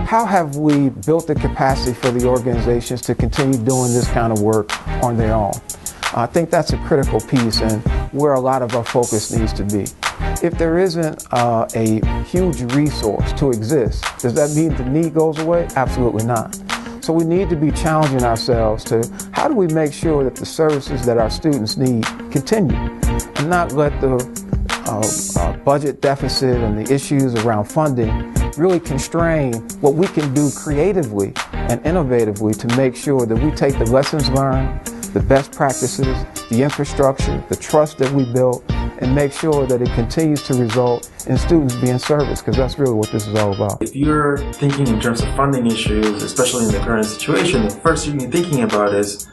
How have we built the capacity for the organizations to continue doing this kind of work on their own? I think that's a critical piece and where a lot of our focus needs to be. If there isn't a huge resource to exist, does that mean the need goes away? Absolutely not. So we need to be challenging ourselves to how do we make sure that the services that our students need continue and not let the budget deficit and the issues around funding really constrain what we can do creatively and innovatively to make sure that we take the lessons learned, the best practices, the infrastructure, the trust that we built, and make sure that it continues to result in students being serviced, because that's really what this is all about. If you're thinking in terms of funding issues, especially in the current situation, the first thing you're thinking about is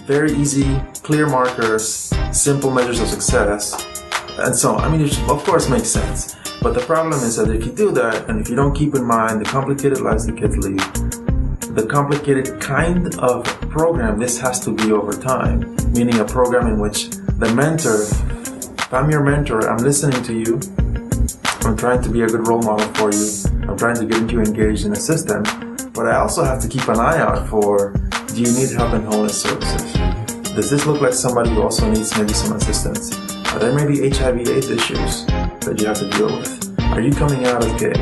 very easy, clear markers, simple measures of success, and so on. I mean, it of course makes sense. But the problem is that if you do that, and if you don't keep in mind the complicated lives the kids lead, the complicated kind of program this has to be over time, meaning a program in which the mentor, if I'm your mentor, I'm listening to you, I'm trying to be a good role model for you, I'm trying to get you engaged in a system, but I also have to keep an eye out for, do you need help in wholeness services? Does this look like somebody who also needs maybe some assistance? Are there maybe HIV/AIDS issues that you have to deal with? Are you coming out as gay?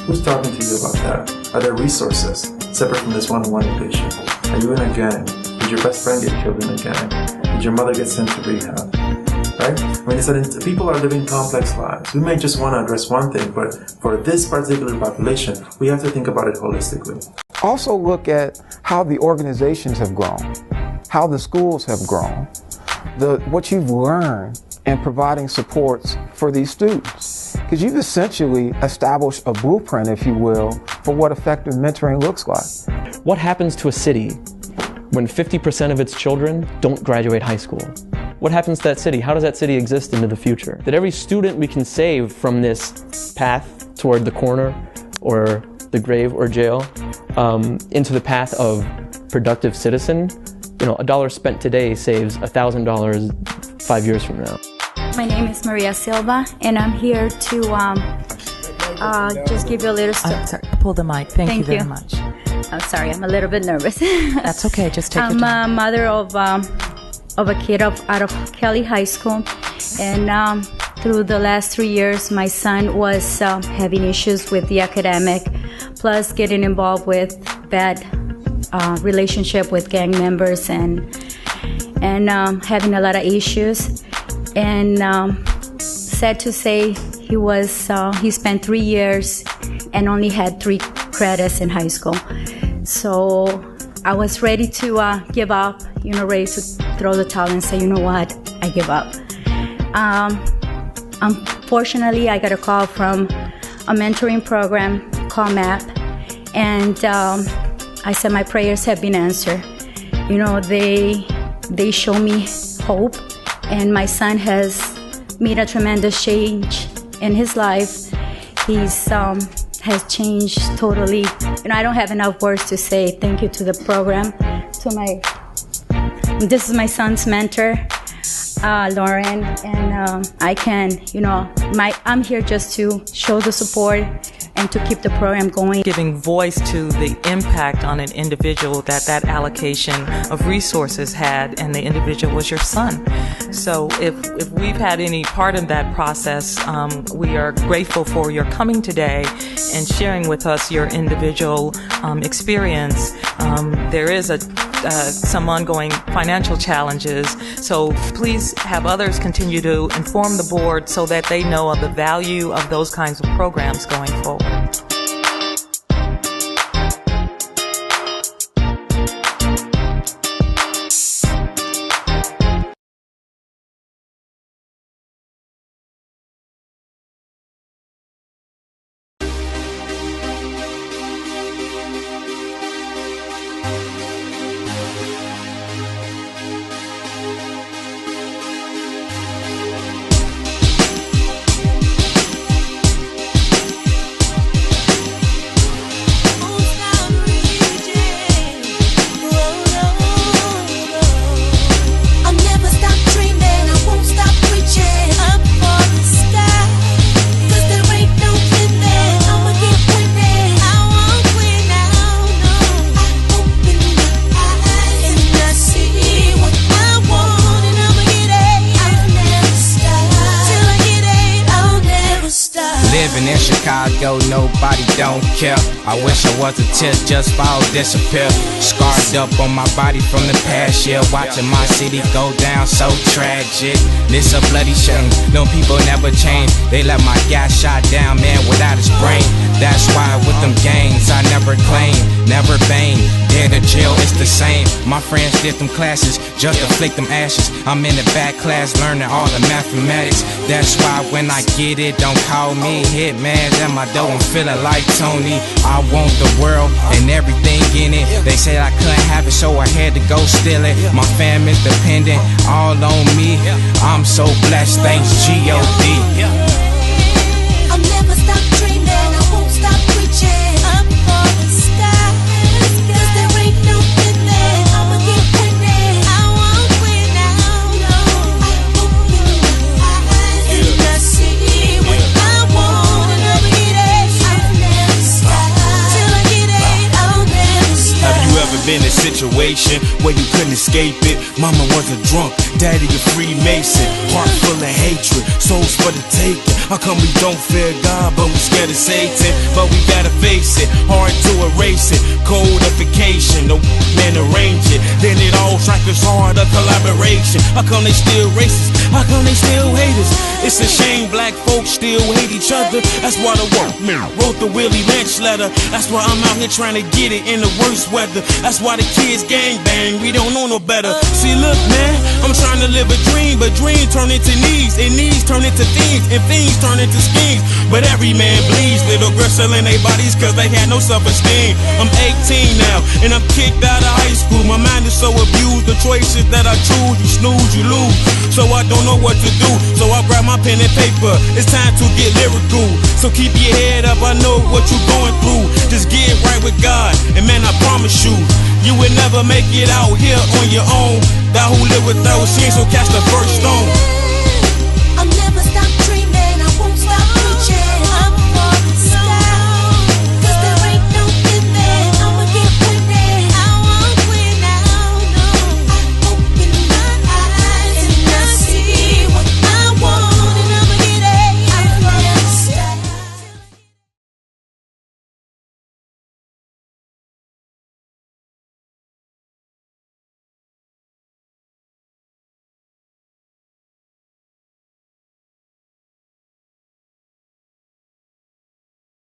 Who's talking to you about that? Are there resources separate from this one-on-one patient? Are you in a gang? Did your best friend get killed in a gang? Did your mother get sent to rehab? Right? I mean, it's that people are living complex lives. We may just want to address one thing, but for this particular population, we have to think about it holistically. Also look at how the organizations have grown, how the schools have grown, what you've learned in providing supports for these students. Because you've essentially established a blueprint, if you will, for what effective mentoring looks like. What happens to a city when 50% of its children don't graduate high school? What happens to that city? How does that city exist into the future? That every student we can save from this path toward the corner or the grave or jail into the path of productive citizen, $1 spent today saves $1,000 5 years from now. My name is Maria Silva, and I'm here to just give you a little story. Sorry, pull the mic. Thank you very much. I'm sorry, I'm a little bit nervous. That's okay, just take your time. I'm a mother of a kid out of Kelly High School, and through the last 3 years, my son was having issues with the academic, plus getting involved with bad relationship with gang members and having a lot of issues. And sad to say, he spent 3 years and only had 3 credits in high school. So I was ready to give up, ready to throw the towel and say, you know what, I give up. Unfortunately, I got a call from a mentoring program called MAP, and I said my prayers have been answered. They show me hope, and my son has made a tremendous change in his life. He's has changed totally. I don't have enough words to say thank you to the program. This is my son's mentor, Lauren, and I can, I'm here just to show the support and to keep the program going. Giving voice to the impact on an individual that allocation of resources had, and the individual was your son. So if we've had any part in that process, we are grateful for your coming today and sharing with us your individual experience. There is some ongoing financial challenges, so please have others continue to inform the board so that they know of the value of those kinds of programs going forward. Living in Chicago, nobody don't care. I wish I was a tip, just fall disappear. Scarred up on my body from the past year, watching my city go down, so tragic. This a bloody shame, no people never change. They let my guy shot down, man, without his brain. That's why with them gangs, I never claim, never bang. Dead or jail, it's the same. My friends did them classes just to flick them ashes. I'm in the back class learning all the mathematics. That's why when I get it, don't call me Hitman. At my door, I'm feeling like Tony. I want the world and everything in it. They said I couldn't have it, so I had to go steal it. My fam is dependent all on me. I'm so blessed, thanks G.O.D. I'll never stop dreaming, I won't stop preaching. I'm for the sky, 'cause there ain't no limit. I'ma keep winning, I won't quit now, no. I open my eyes and I see what I want, and I'll get it. I'll never stop till I get it. I'll never stop. Have you ever been in a situation where you couldn't escape it? Mama was a drunk, daddy a Freemason, heart full of hatred, souls for the taking. How come we don't fear God, but we scared of Satan? But we gotta face it, hard to erase it. Codification, no man arrange it. Then it all strikes us hard, a collaboration. How come they still racist? How come they still hate us? It's a shame black folks still hate each other. That's why the workman wrote the Willie Lynch letter. That's why I'm out here trying to get it in the worst weather. That's why the kids gang bang, we don't know no better. See, look, man, I'm trying to live a dream, but dreams turn into needs, and needs turn into fiends, and fiends turn into schemes. But every man bleeds. Little girls selling their bodies cause they had no self-esteem. I'm 18 now, and I'm kicked out of high school. My mind is so abused, the choices that I choose, you snooze, you lose. So I don't know what to do, so I grab my pen and paper. It's time to get lyrical, so keep your head up, I know what you're going through. Just get right with God, and man, I promise you, you will never make it out here on your own. Thou who live without sin, so catch the first stone.